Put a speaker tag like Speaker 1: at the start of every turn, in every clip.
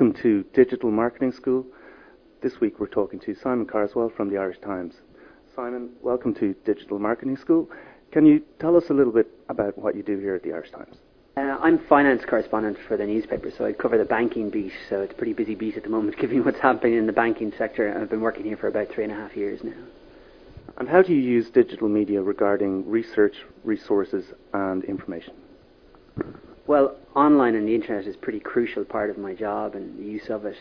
Speaker 1: welcome to Digital Marketing School. This week we're talking to Simon Carswell from the Irish Times. Simon, welcome to Digital Marketing School. Can you tell us a little bit about what you do here at the Irish Times?
Speaker 2: I'm finance correspondent for the newspaper, so I cover the banking beat, so it's a pretty busy beat at the moment given what's happening in the banking sector. I've been working here for about 3.5 years now.
Speaker 1: And how do you use digital media regarding research, resources and information?
Speaker 2: Well, online and the internet is a pretty crucial part of my job and the use of it.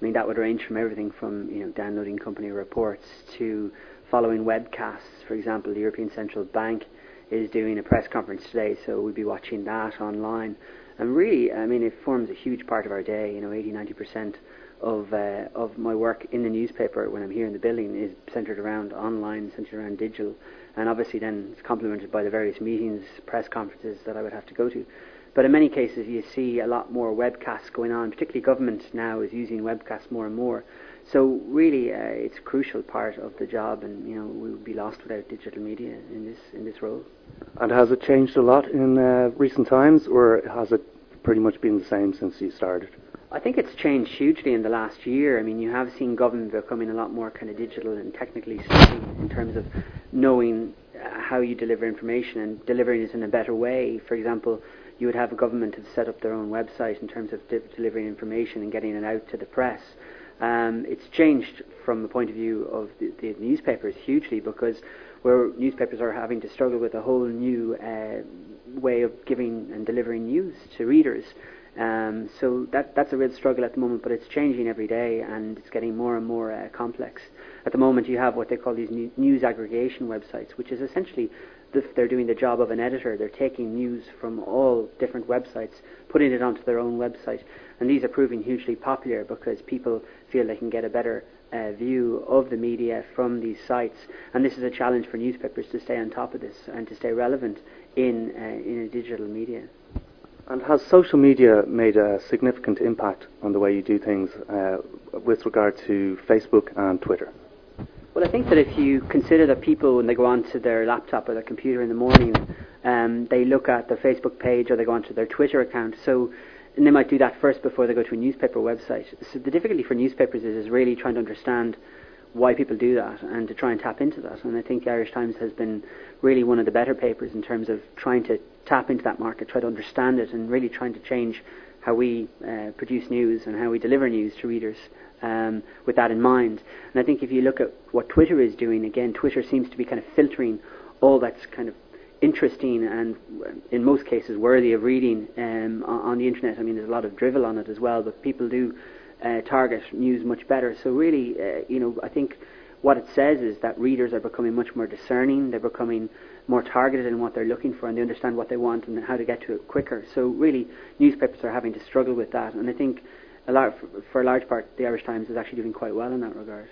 Speaker 2: That would range from everything from downloading company reports to following webcasts. For example, the European Central Bank is doing a press conference today, so we'll be watching that online. And really, it forms a huge part of our day. 80-90% of my work in the newspaper when I'm here in the building is centred around online, centred around digital. And obviously then it's complemented by the various meetings, press conferences that I would have to go to. But in many cases you see a lot more webcasts going on, particularly government now is using webcasts more and more. So really it's a crucial part of the job, and we would be lost without digital media in this role. And
Speaker 1: has it changed a lot in recent times, or has it pretty much been the same since you started?
Speaker 2: I think it's changed hugely in the last year. You have seen government becoming a lot more kind of digital and technically savvy in terms of knowing how you deliver information and delivering it in a better way. For example, you would have a government have set up their own website in terms of delivering information and getting it out to the press. It's changed from the point of view of the newspapers hugely, because where newspapers are having to struggle with a whole new way of giving and delivering news to readers. So that's a real struggle at the moment, but it's changing every day and it's getting more and more complex. At the moment you have what they call these news aggregation websites, which is essentially they're doing the job of an editor. They're taking news from all different websites, putting it onto their own website, and these are proving hugely popular because people feel they can get a better view of the media from these sites. And this is a challenge for newspapers to stay on top of this and to stay relevant in a digital media.
Speaker 1: And has social media made a significant impact on the way you do things with regard to Facebook and Twitter?
Speaker 2: Well, I think that if you consider that people, when they go onto their laptop or their computer in the morning, they look at their Facebook page or they go onto their Twitter account, and they might do that first before they go to a newspaper website. So the difficulty for newspapers is really trying to understand why people do that and to try and tap into that. And I think the Irish Times has been really one of the better papers in terms of trying to tap into that market, try to understand it, and really trying to change how we produce news and how we deliver news to readers with that in mind. And I think if you look at what Twitter is doing, again, Twitter seems to be kind of filtering all that's kind of interesting and in most cases worthy of reading on the internet. There's a lot of drivel on it as well, but people do target news much better. So really, I think what it says is that readers are becoming much more discerning, they're becoming more targeted in what they're looking for, and they understand what they want and how to get to it quicker. So really, newspapers are having to struggle with that, and I think for a large part, the Irish Times is actually doing quite well in that regard.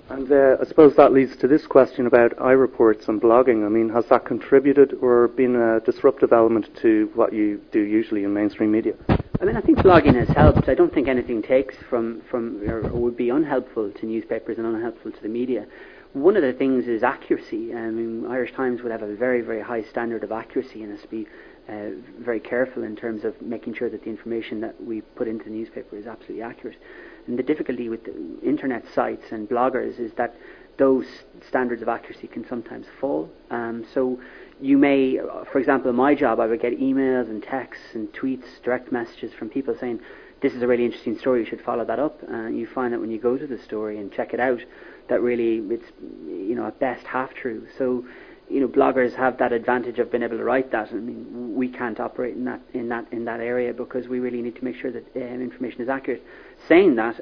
Speaker 1: And I suppose that leads to this question about iReports and blogging. Has that contributed or been a disruptive element to what you do usually in mainstream media?
Speaker 2: I think blogging has helped. I don't think anything takes from or would be unhelpful to newspapers and unhelpful to the media. One of the things is accuracy. Irish Times would have a very, very high standard of accuracy, and has to be very careful in terms of making sure that the information that we put into the newspaper is absolutely accurate. And the difficulty with the internet sites and bloggers is that those standards of accuracy can sometimes fall. So you may, for example, in my job, I would get emails and texts and tweets, direct messages from people saying, this is a really interesting story, you should follow that up. You find that when you go to the story and check it out, that really it's at best half true. So bloggers have that advantage of being able to write that. We can't operate in that area because we really need to make sure that information is accurate. Saying that,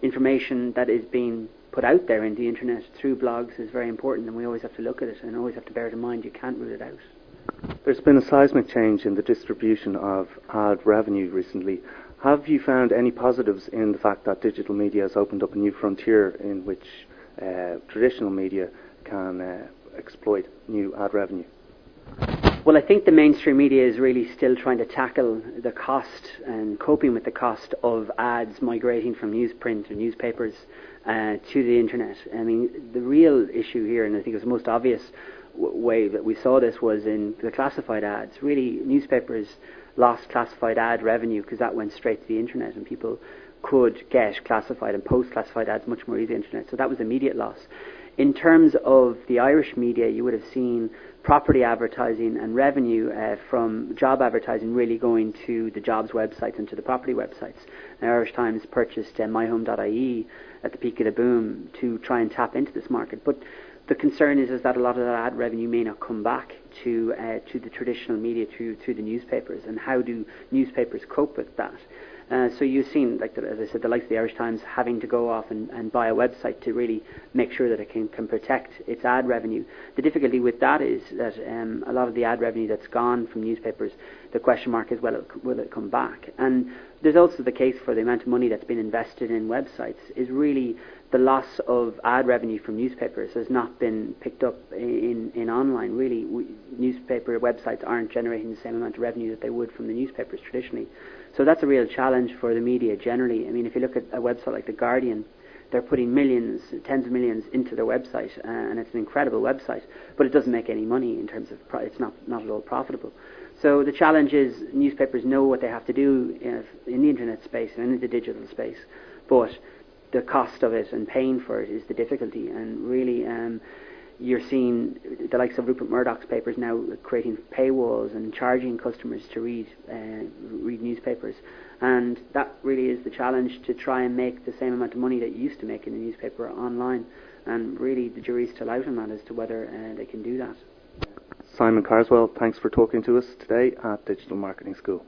Speaker 2: information that is being put out there in the internet through blogs is very important, and we always have to look at it and always have to bear it in mind. You can't rule it out.
Speaker 1: There's been a seismic change in the distribution of ad revenue recently. Have you found any positives in the fact that digital media has opened up a new frontier in which traditional media can exploit new ad revenue?
Speaker 2: Well, I think the mainstream media is really still trying to tackle the cost and coping with the cost of ads migrating from newsprint or newspapers to the internet. The real issue here, and I think it was the most obvious way that we saw this, was in the classified ads. Really, newspapers lost classified ad revenue because that went straight to the internet and people could get classified and post classified ads much more easily on the internet. So that was immediate loss. In terms of the Irish media, you would have seen property advertising and revenue from job advertising really going to the jobs websites and to the property websites. The Irish Times purchased myhome.ie at the peak of the boom to try and tap into this market. But the concern is that a lot of that ad revenue may not come back to the traditional media, to the newspapers. And how do newspapers cope with that? So you've seen, as I said, the likes of the Irish Times having to go off and buy a website to really make sure that it can protect its ad revenue. The difficulty with that is that a lot of the ad revenue that's gone from newspapers, the question mark is, will it come back? And there's also the case for the amount of money that's been invested in websites is really the loss of ad revenue from newspapers has not been picked up in online. Really, newspaper websites aren't generating the same amount of revenue that they would from the newspapers traditionally. So that's a real challenge for the media generally. I mean, if you look at a website like The Guardian, they're putting millions, tens of millions into their website, and it's an incredible website, but it doesn't make any money in terms of, it's not at all profitable. So the challenge is newspapers know what they have to do in the internet space and in the digital space, but the cost of it and paying for it is the difficulty. And really, you're seeing the likes of Rupert Murdoch's papers now creating paywalls and charging customers to read newspapers, and that really is the challenge, to try and make the same amount of money that you used to make in the newspaper online. And really, the jury's still out on that as to whether they can do that.
Speaker 1: Simon Carswell, thanks for talking to us today at Digital Marketing School.